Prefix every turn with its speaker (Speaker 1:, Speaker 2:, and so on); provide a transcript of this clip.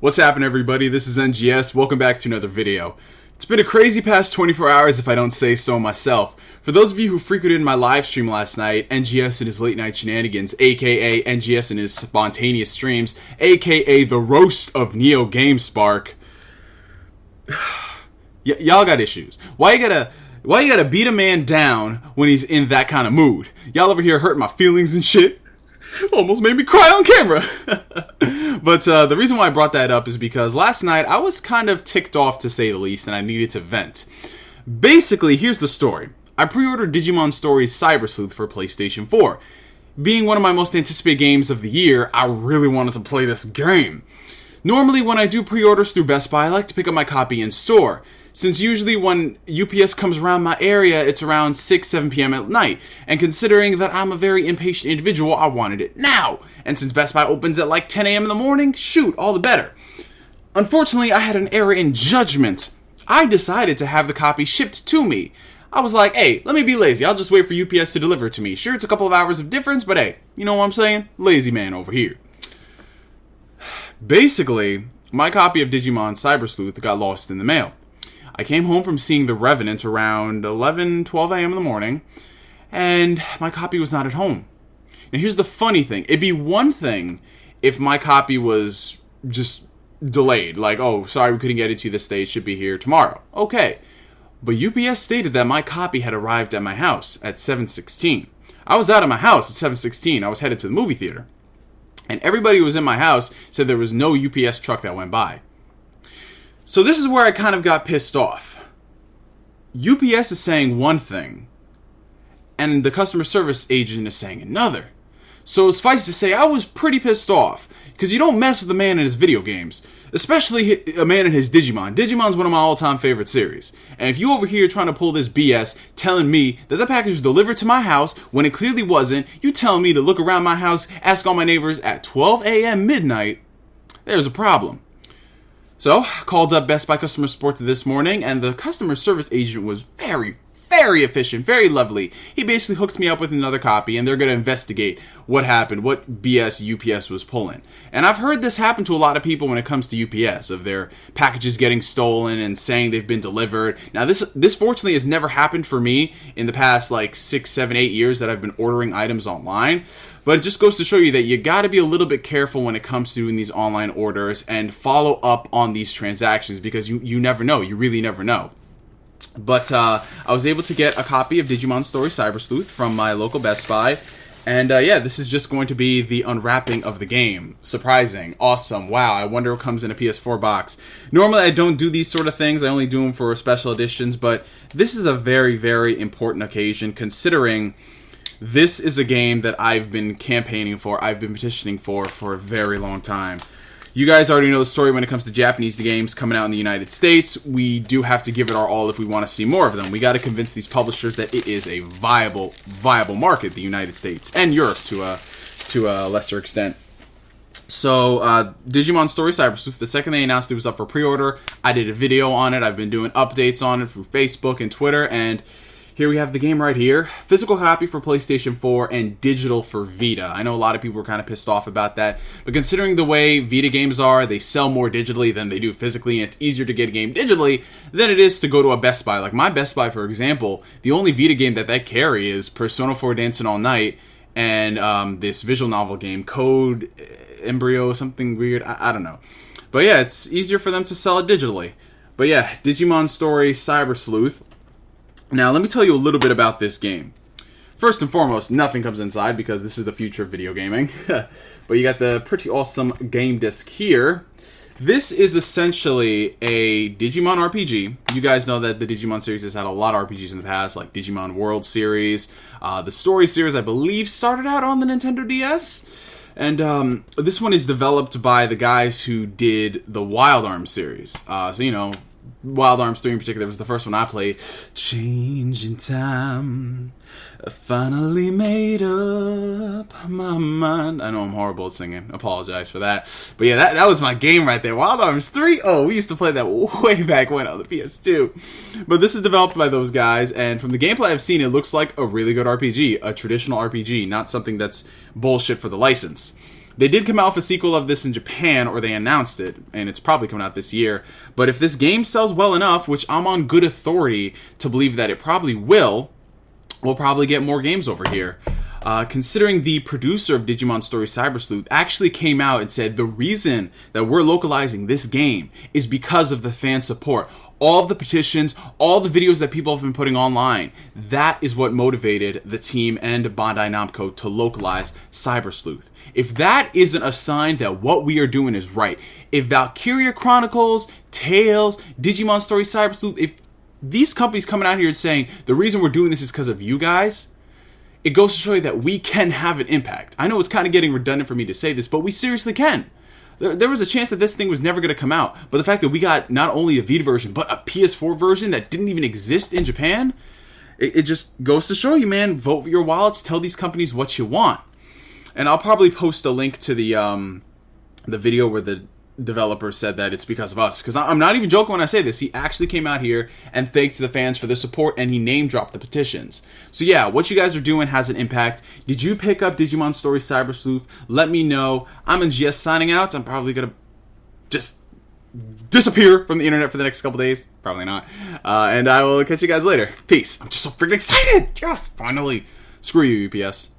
Speaker 1: What's happening, everybody? This is NGS. Welcome back to another video. It's been a crazy past 24 hours if I don't say so myself. For those of you who frequented my live stream last night, NGS and his late night shenanigans, aka NGS and his spontaneous streams, aka the roast of NeoGameSpark, y'all got issues. Why you gotta beat a man down when he's in that kind of mood? Y'all over here hurting my feelings and shit. Almost made me cry on camera. But the reason why I brought that up is because last night I was kind of ticked off, to say the least, and I needed to vent. Basically, here's the story. I pre-ordered Digimon Story's Cyber Sleuth for PlayStation 4. Being one of my most anticipated games of the year, I really wanted to play this game. Normally, when I do pre-orders through Best Buy, I like to pick up my copy in store, since usually when UPS comes around my area, it's around 6-7 p.m. at night, and considering that I'm a very impatient individual, I wanted it now. And since Best Buy opens at like 10 a.m. in the morning, shoot, all the better. Unfortunately, I had an error in judgment. I decided to have the copy shipped to me. I was like, hey, let me be lazy, I'll just wait for UPS to deliver it to me. Sure, it's a couple of hours of difference, but hey, you know what I'm saying? Lazy man over here. Basically, my copy of Digimon Cyber Sleuth got lost in the mail. I came home from seeing The Revenant around 12 a.m. in the morning, and my copy was not at home. Now here's the funny thing. It'd be one thing if my copy was just delayed. Like, oh, sorry, we couldn't get it to you this day. It should be here tomorrow. Okay. But UPS stated that my copy had arrived at my house at 7:16. I was out of my house at 7:16. I was headed to the movie theater. And everybody who was in my house said there was no UPS truck that went by. So this is where I kind of got pissed off. UPS is saying one thing, and the customer service agent is saying another. So suffice to say, I was pretty pissed off, because you don't mess with a man in his video games, especially a man in his Digimon. Digimon's one of my all-time favorite series. And if you over here trying to pull this BS, telling me that the package was delivered to my house when it clearly wasn't, you telling me to look around my house, ask all my neighbors at 12 a.m. midnight, there's a problem. So, I called up Best Buy customer support this morning, and the customer service agent was very efficient, very lovely. He basically hooked me up with another copy, and they're going to investigate what happened, what BS UPS was pulling. And I've heard this happen to a lot of people when it comes to UPS, of their packages getting stolen and saying they've been delivered. Now, this fortunately has never happened for me in the past, like, 6, 7, 8 years that I've been ordering items online. But it just goes to show you that you got to be a little bit careful when it comes to doing these online orders and follow up on these transactions, because you never know. You really never know. But I was able to get a copy of Digimon Story Cyber Sleuth from my local Best Buy. And yeah, this is just going to be the unwrapping of the game. Surprising. Awesome. Wow, I wonder what comes in a PS4 box. Normally I don't do these sort of things. I only do them for special editions. But this is a very important occasion, considering this is a game that I've been campaigning for, I've been petitioning for a very long time. You guys already know the story when it comes to Japanese games coming out in the United States. We do have to give it our all if we want to see more of them. We got to convince these publishers that it is a viable market, the United States and Europe to a lesser extent. So, Digimon Story Cyber Sleuth, the second they announced it was up for pre-order, I did a video on it. I've been doing updates on it through Facebook and Twitter, and here we have the game right here. Physical copy for PlayStation 4 and digital for Vita. I know a lot of people were kind of pissed off about that, but considering the way Vita games are, they sell more digitally than they do physically, and it's easier to get a game digitally than it is to go to a Best Buy. Like my Best Buy, for example, the only Vita game that carry is Persona 4 Dancing All Night and this visual novel game, Code Embryo, something weird. I don't know. But yeah, it's easier for them to sell it digitally. But yeah, Digimon Story Cyber Sleuth. Now, let me tell you a little bit about this game. First and foremost, nothing comes inside because this is the future of video gaming. But you got the pretty awesome game disc here. This is essentially a Digimon RPG. You guys know that the Digimon series has had a lot of RPGs in the past, like Digimon World series. The Story series, I believe, started out on the Nintendo DS. And this one is developed by the guys who did the Wild Arms series. So, you know, Wild Arms 3 in particular was the first one I played. Changing time, I finally made up my mind. I know I'm horrible at singing. Apologize for that. But yeah, that was my game right there. Wild Arms 3? Oh, we used to play that way back when on the PS2. But this is developed by those guys, and from the gameplay I've seen, it looks like a really good RPG. A traditional RPG, not something that's bullshit for the license. They did come out with a sequel of this in Japan, or they announced it, and it's probably coming out this year. But if this game sells well enough, which I'm on good authority to believe that it probably will, we'll probably get more games over here. Considering the producer of Digimon Story Cyber Sleuth actually came out and said the reason that we're localizing this game is because of the fan support. All of the petitions, all the videos that people have been putting online, that is what motivated the team and Bandai Namco to localize Cyber Sleuth. If that isn't a sign that what we are doing is right, if Valkyria Chronicles, Tales, Digimon Story Cyber Sleuth, if these companies coming out here and saying the reason we're doing this is because of you guys, it goes to show you that we can have an impact. I know it's kind of getting redundant for me to say this, but we seriously can. There was a chance that this thing was never going to come out, but the fact that we got not only a Vita version, but a PS4 version that didn't even exist in Japan, it just goes to show you, man, vote with your wallets, tell these companies what you want. And I'll probably post a link to the video where the developer said that it's because of us, because I'm not even joking when I say this. He actually came out here and thanked the fans for their support, and he name dropped the petitions. So yeah, what you guys are doing has an impact. Did you pick up Digimon Story Cyber Sleuth? Let me know. I'm NGS signing out. I'm probably gonna just disappear from the internet for the next couple days. Probably not. And I will catch you guys later. Peace. I'm just so freaking excited. Just finally. Screw you, UPS.